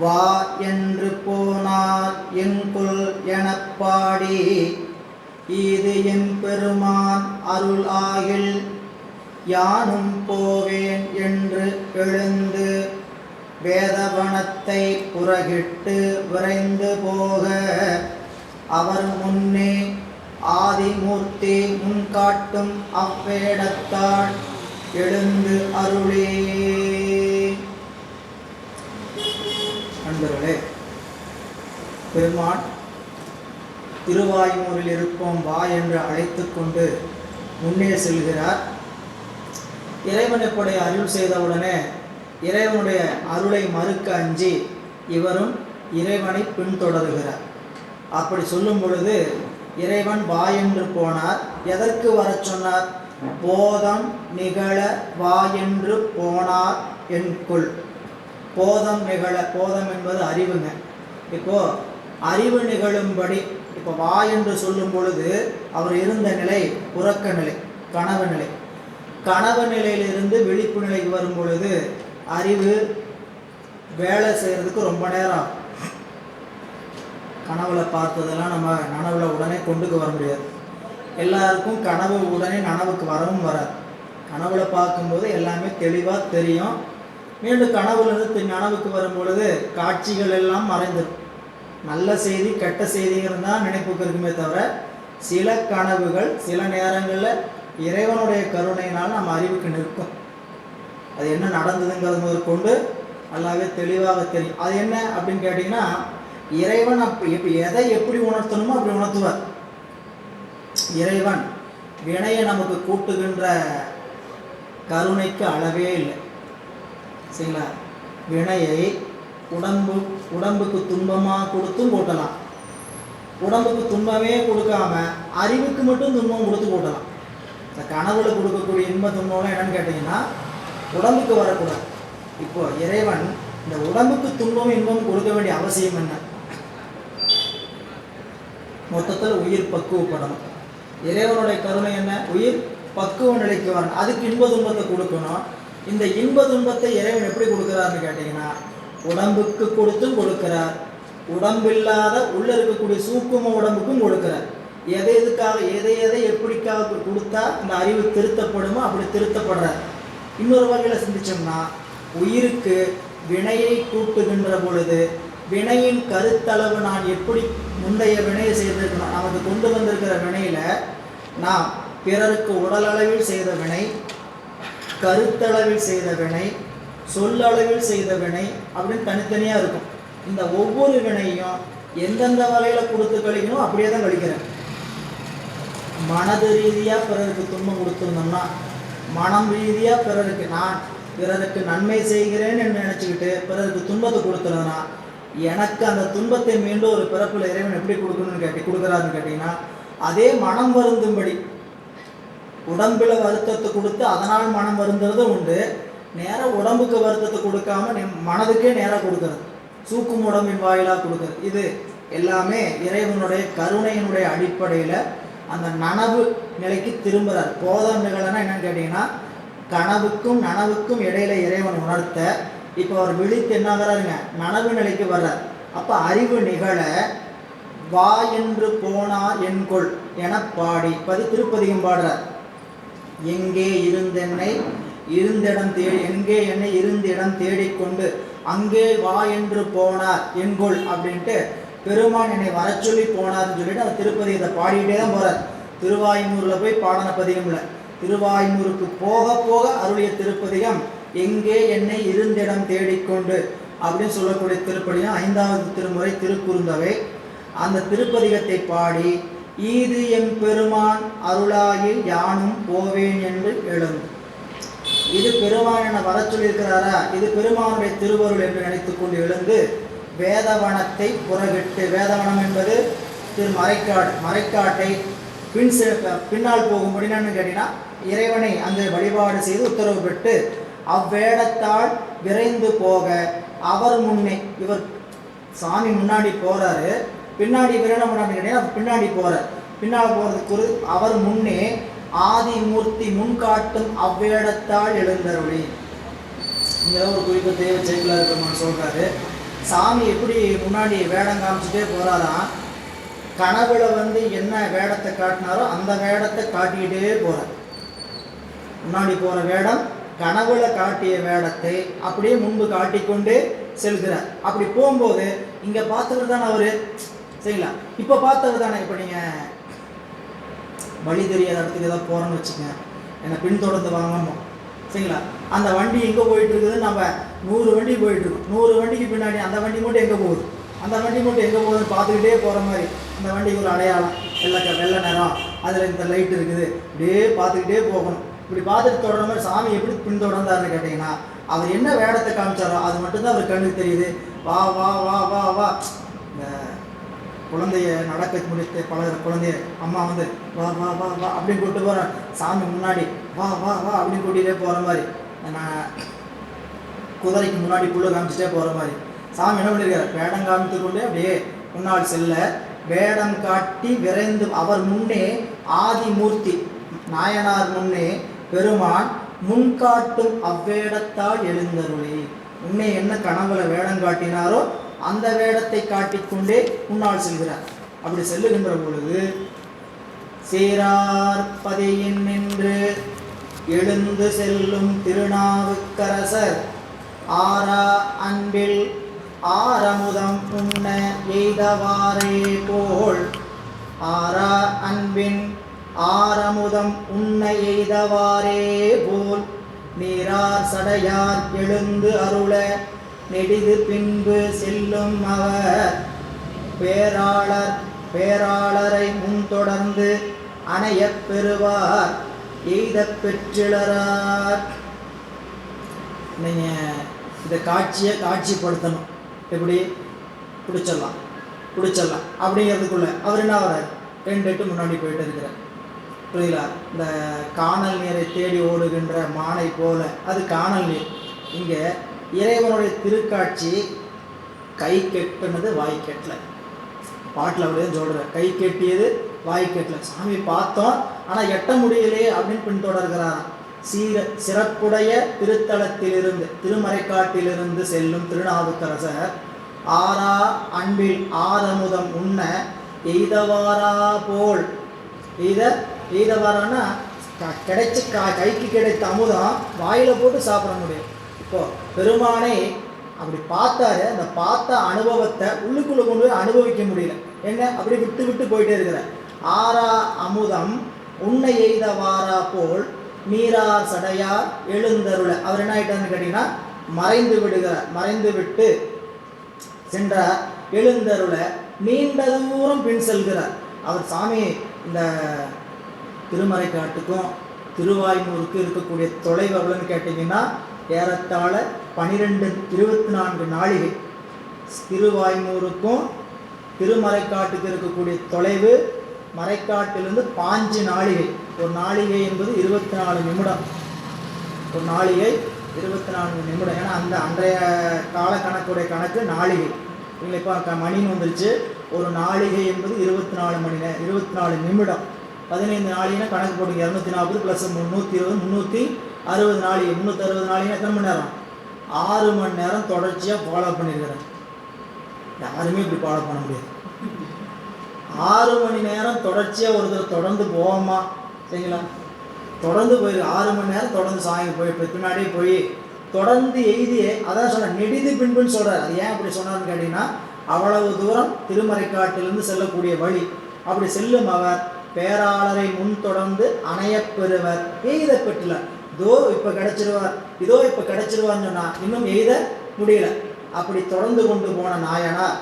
வா என்று போனார் என்கொல் எனப்பாடி இது என் பெருமான் அருள் ஆகில் யானும் போவேன் என்று எழுந்து வேதவனத்தை புறகிட்டு விரைந்து போக அவர் முன்னே ஆதிமூர்த்தி முன்காட்டும் அவ்வேடத்தால் எழுந்து அருளே. நண்பர்களே, பெருமான் திருவாய்மூரில் இருப்போம் வா என்று அழைத்து கொண்டு முன்னே செல்கிறார். இறைவன் எப்படி அருள் செய்தவுடனே இறைவனுடைய அருளை மறுக்க அஞ்சி இவரும் இறைவனை பின்தொடர்கிறார். அப்படி சொல்லும் பொழுது இறைவன் வா என்று போனார். எதற்கு வர சொன்னார்? போதம் நிகழ வா என்று போனார் என்கொள். போதம் நிகழ, போதம் என்பது அறிவுங்க. இப்போ அறிவு நிகழும்படி இப்போ வா என்று சொல்லும் பொழுது அவர் இருந்த நிலை உறக்க நிலை, கனவு நிலை. கனவு நிலையிலிருந்து விழிப்பு நிலைக்கு வரும் பொழுது அறிவு வேலை செய்கிறதுக்கு ரொம்ப நேரம் ஆகும். கனவுல பார்த்ததெல்லாம் நம்ம நனவுல உடனே கொண்டுக்கு வர முடியாது. எல்லாருக்கும் கனவு உடனே நனவுக்கு வரவும் வராது. கனவுல பார்க்கும்போது எல்லாமே தெளிவாக தெரியும். மீண்டும் கனவுலேருந்து நனவுக்கு வரும் பொழுது காட்சிகள் எல்லாம் மறைந்துடும். நல்ல செய்தி கெட்ட செய்திங்கிறது தான் நினைப்புக்கு இருக்குமே தவிர சில கனவுகள் சில நேரங்களில் இறைவனுடைய கருணையினால் நம்ம அறிவுக்கு நிற்கும். அது என்ன நடந்ததுங்கிறது முதல் கொண்டு நல்லாவே தெளிவாக தெரியும். அது என்ன அப்படின்னு கேட்டிங்கன்னா, இறைவன் இப்போ எதை எப்படி உணர்த்தணுமோ அப்படி உணர்த்துவார். இறைவன் வினையை நமக்கு கூட்டுகின்ற கருணைக்கு அளவே இல்லை. சரிங்களா? வினையை உடம்புக்கு துன்பமாக கொடுத்தும் கூட்டலாம், உடம்புக்கு துன்பமே கொடுக்காம அறிவுக்கு மட்டும் துன்பம் கொடுத்து கூட்டலாம். இந்த கனவுல கொடுக்கக்கூடிய இன்ப துன்பம்லாம் என்னன்னு கேட்டிங்கன்னா உடம்புக்கு வரக்கூடாது. இப்போ இறைவன் இந்த உடம்புக்கு துன்பம் இன்பம் கொடுக்க வேண்டிய அவசியம் என்ன? மொத்தத்தில் உயிர் பக்குவப்படணும். இறைவனுடைய கருணை என்ன? உயிர் பக்குவ நிலைக்கு வரணும். அதுக்கு இன்ப துன்பத்தை கொடுக்கணும். இந்த இன்ப துன்பத்தை இறைவன் எப்படி கொடுக்குறாருன்னு கேட்டிங்கன்னா உடம்புக்கு கொடுத்தும் கொடுக்கிறார், உடம்பில்லாத உள்ள இருக்கக்கூடிய சூக்கும உடம்புக்கும் கொடுக்கிறார். எதை எப்படிக்காக கொடுத்தா இந்த அறிவு திருத்தப்படுமோ அப்படி திருத்தப்படுறார். இன்னொரு வகையில் சிந்திச்சோம்னா உயிருக்கு வினையை கூட்டுகின்ற பொழுது வினையின் கருத்தளவு நான் எப்படி முந்தைய வினையை செய்திருக்கணும், நமக்கு கொண்டு வந்திருக்கிற வினையில் நாம் பிறருக்கு உடலளவில் செய்த வினை, கருத்தளவில் செய்த வினை, சொல்லளவில் செய்த வினை அப்படின்னு தனித்தனியாக இருக்கும். இந்த ஒவ்வொரு வினையும் எந்தெந்த வகையில் கொடுத்து கழிக்கணும் அப்படியே தான் கழிக்கிறேன். மனது ரீதியாக பிறருக்கு துன்பம் கொடுத்துருந்தோம்னா, மனம் ரீதியாக பிறருக்கு நன்மை செய்கிறேன்னு நினச்சிக்கிட்டு பிறருக்கு துன்பத்தை கொடுத்துருந்தோன்னா எனக்கு அந்த துன்பத்தை மீண்டும் ஒரு பிறப்பில் இறைவன் எப்படி கொடுக்குறாருன்னு கேட்டிங்கன்னா அதே மனம் வருந்தும்படி உடம்பில் வருத்தத்தை கொடுத்து அதனால் மனம் வருந்துறதும் உண்டு. நேராக உடம்புக்கு வருத்தத்தை கொடுக்காம மனதுக்கே நேராக கொடுக்குறது, சூக்கும் உடம்பின் வாயிலாக கொடுக்குறது. இது எல்லாமே இறைவனுடைய கருணையினுடைய அடிப்படையில் அந்த நனவு நிலைக்கு திரும்புகிறார். போதம் நிகழனா என்னன்னு கேட்டிங்கன்னா கனவுக்கும் நனவுக்கும் இடையில இறைவன் உணர்த்த இப்போ அவர் விழித்து என்னாகிறாருங்க நனவு நிலைக்கு வர்றார். அப்போ அறிவு நிகழ வா என்று போனார் என்கொள் என பாடி திருப்பதிகம் பாடுறார். எங்கே இருந்தென்னை இருந்திடம் தேடி, எங்கே என்னை இருந்த இடம் தேடிக்கொண்டு அங்கே வா என்று போனார் என்கொள் அப்படின்ட்டு பெருமான் என்னை வர சொல்லி போனார்னு சொல்லிட்டு அந்த திருப்பதிகத்தை பாடிக்கிட்டே தான் போகிறார். திருவாய்மூரில் போய் பாடின பதிகம்ல திருவாய்மூருக்கு போக போக அருளிய திருப்பதிகம் எங்கே என்னை இருந்திடம் தேடிக்கொண்டு அப்படின்னு சொல்லக்கூடிய திருப்பதிகம் 5வது திருமுறை திருக்குறுந்தவை. அந்த திருப்பதிகத்தை பாடி ஈது எம் பெருமான் அருளாயில் யானும் போவேன் என்று எழுந்து, இது பெருமான் என வர சொல்லியிருக்கிறாரா, இது பெருமானுடைய திருவருள் என்று நினைத்து கொண்டு எழுந்து வேதவனத்தை புறவிட்டு, வேதவனம் என்பது மறைக்காட்டை பின்னால் போகும்படி என்னன்னு கேட்டீங்கன்னா இறைவனை அங்கே வழிபாடு செய்து உத்தரவு பெற்று அவ்வேடத்தால் விரைந்து போக அவர் முன்னே, இவர் சாமி முன்னாடி போகிறாரு, பின்னாடி இவர் என்ன பண்ணான்னு கேட்டீங்கன்னா பின்னாடி போகிறார். பின்னால் போகிறதுக்கு அவர் முன்னே ஆதிமூர்த்தி முன்காட்டும் அவ்வேடத்தால் எழுந்தருளி. இங்கே ஒரு குறிப்பு தெய்வ சேக்கிலார் பெருமான் சொல்கிறாரு. சாமி எப்படி முன்னாடி வேடம் காமிச்சுட்டே போகிறாராம். கனவுல என்ன வேடத்தை காட்டினாரோ அந்த வேடத்தை காட்டிக்கிட்டே போகிறார். முன்னாடி போகிற வேடம் கனவுல காட்டிய வேடத்தை அப்படியே முன்பு காட்டிக்கொண்டே செல்கிறார். அப்படி போகும்போது இங்கே பார்த்தவர் தானே அவர், சரிங்களா? இப்போ பார்த்தவர் தானே. இப்போ நீங்கள் வழி தெரியாத இடத்துக்கு ஏதாவது போகிறோன்னு வச்சுக்கோங்க, என்னை பின்தொடர்ந்து வாங்கணும், சரிங்களா? அந்த வண்டி எங்கே போயிட்டு இருக்குது, நம்ம 100 வண்டி போயிட்டுருக்கோம். 100 வண்டிக்கு பின்னாடி அந்த வண்டி மட்டும் எங்கே போகுது, அந்த வண்டி மட்டும் எங்கே போகுதுன்னு பார்த்துக்கிட்டே போகிற மாதிரி. அந்த வண்டிக்கு ஒரு அடையாளம், வெள்ளை நிறம், அதில் இந்த லைட் இருக்குது, இப்படியே பார்த்துக்கிட்டே போகணும். இப்படி பார்த்துட்டு தொடர மாதிரி சாமி எப்படி பின்தொடர்ந்தாருன்னு கேட்டிங்கன்னா, அவர் என்ன வேடத்தை காமிச்சாரோ அது மட்டும்தான் அவர் கண்ணுக்கு தெரியுது. வா வா வா வா வா, இந்த குழந்தைய நடக்க முடித்து பழகிற குழந்தைய அம்மா வா வா வா வா அப்படின்னு கூப்பிட்டு போகிறேன். சாமி முன்னாடி வா வா வா அப்படின்னு கூட்டிகிட்டே போகிற மாதிரி, நான் குதிரைக்கு முன்னாடி புல்லு காமிச்சிட்டே போகிற மாதிரி சாமி என்ன பண்ணியிருக்காரு, வேடம் காமித்து கொண்டே அப்படியே முன்னாள் செல்ல, வேடம் காட்டி விரைந்து அவர் முன்னே ஆதிமூர்த்தி நாயனார் முன்னே பெருமான் முன்காட்டும் அவ்வேடத்தால் எழுந்தருளி. முன்னே என்ன கனவுல வேடம் காட்டினாரோ அந்த வேடத்தை காட்டிக்கொண்டே முன்னால் செல்கிறார். அப்படி செல்லுகின்ற பொழுது சீரார் பதியின் நின்று எழுந்து செல்லும் திருநாவுக்கரசர் ஆரா அன்பில் ஆரமுதம் உண்ண எய்தவாரே போல், ஆரா அன்பின் ஆரமுதம் உண்ண எய்தவாரே போல், நீரார் சடையார் எழுந்து அருள நெடிது பின்பு செல்லும் அவர், பேராளரை முன்தொடர்ந்து அணையப் பெறுவார் எய்த பெற்றிலரார். நீங்கள் இந்த காட்சியை காட்சிப்படுத்தணும். எப்படி பிடிச்சிடலாம் அப்படிங்கிறதுக்குள்ள அவர் என்ன வர்றார், 2 எட்டு முன்னாடி போயிட்டு இருக்கிறார். புரியுங்களா? இந்த காணல் நீரை தேடி ஓடுகின்ற மானை போல அது காணல் நீர். இங்கே இறைவனுடைய திருக்காட்சி கை கெட்டுனது வாய் கெட்டல. பாட்டில் அப்படியே சொல்கிறேன், கை கெட்டியது வாய் கெட்டல. சாமி பார்த்தோம் ஆனால் எட்ட முடியலையே அப்படின்னு பின்தொடர்கிறாராம். சிறப்புடைய திருத்தலத்திலிருந்து திருமறைக்காட்டிலிருந்து செல்லும் திருநாவுக்கரசர் ஆரா அன்பில் ஆரமுதம் உண்ண எய்தவாரா போல், எய்தவாரான்னா கிடைச்சி கைக்கு கிடைத்த அமுதம் வாயில் போட்டு சாப்பிட முடியும். இப்போது பெருமானை அப்படி பார்த்தாரு, அந்த பார்த்த அனுபவத்தை உள்ளுக்குள்ளே கொண்டு போய் அனுபவிக்க முடியல. என்ன அப்படி விட்டு போயிட்டே இருக்கிற. ஆரா அமுதம் உன்னை எய்தவாரா போல் நீரார் சடையார் எழுந்தருள. அவர் என்ன ஆயிட்டாருன்னு கேட்டிங்கன்னா மறைந்து விடுகிறார். மறைந்து விட்டு சென்றார். எழுந்தருள நீண்ட தூரம் பின் செல்கிறார். அவர் சாமி இந்த திருமறைக்காட்டுக்கும் திருவாய்மூருக்கு இருக்கக்கூடிய தொலைவு எவ்வளோன்னு கேட்டிங்கன்னா ஏறத்தாழ 24 நாழிகை. திருவாய்மூருக்கும் திருமறைக்காட்டுக்கு இருக்கக்கூடிய தொலைவு மறைக்காட்டிலிருந்து 5 நாழிகை. ஒரு நாழிகை என்பது 24 நிமிடம். ஒரு நாழிகை 24 நிமிடம். ஏன்னா அந்த அன்றைய கால கணக்குடைய கணக்கு நாழிகை. இல்லை இப்போ மணின்னு வந்துருச்சு. ஒரு நாழிகை என்பது 24 மணி நேரம், 24 நிமிடம். 15 நாளிகைனா கணக்கு போட்டுங்க. 240 + 320 360 நாளிகை. 360 நாளிகைனா எத்தனை மணி நேரம்? 6 மணி நேரம் தொடர்ச்சியாக ஃபாலோ பண்ணியிருக்கிறேன். யாருமே இப்படி ஃபாலோ பண்ண முடியாது. 6 மணி நேரம் தொடர்ச்சியாக ஒருத்தர் தொடர்ந்து போவோமா? சரிங்களா? தொடர்ந்து போய் 6 மணி நேரம் தொடர்ந்து சாமி போய் பின்னாடியே போய் தொடர்ந்து எய்தியே அதான் சொன்னேன், நெடிது பின்புன்னு சொல்கிறார். அது ஏன் அப்படி சொன்னார்னு கேட்டிங்கன்னா அவ்வளவு தூரம் திருமறைக்காட்டிலிருந்து செல்லக்கூடிய வழி. அப்படி செல்லும் அவர் பேராளரை முன் தொடர்ந்து அணையப்பெறுவர் எய்த பெற்றுள்ளார். இதோ இப்போ கிடைச்சிருவார்னு சொன்னால் இன்னும் எய்த முடியல. அப்படி தொடர்ந்து கொண்டு போன நாயனார்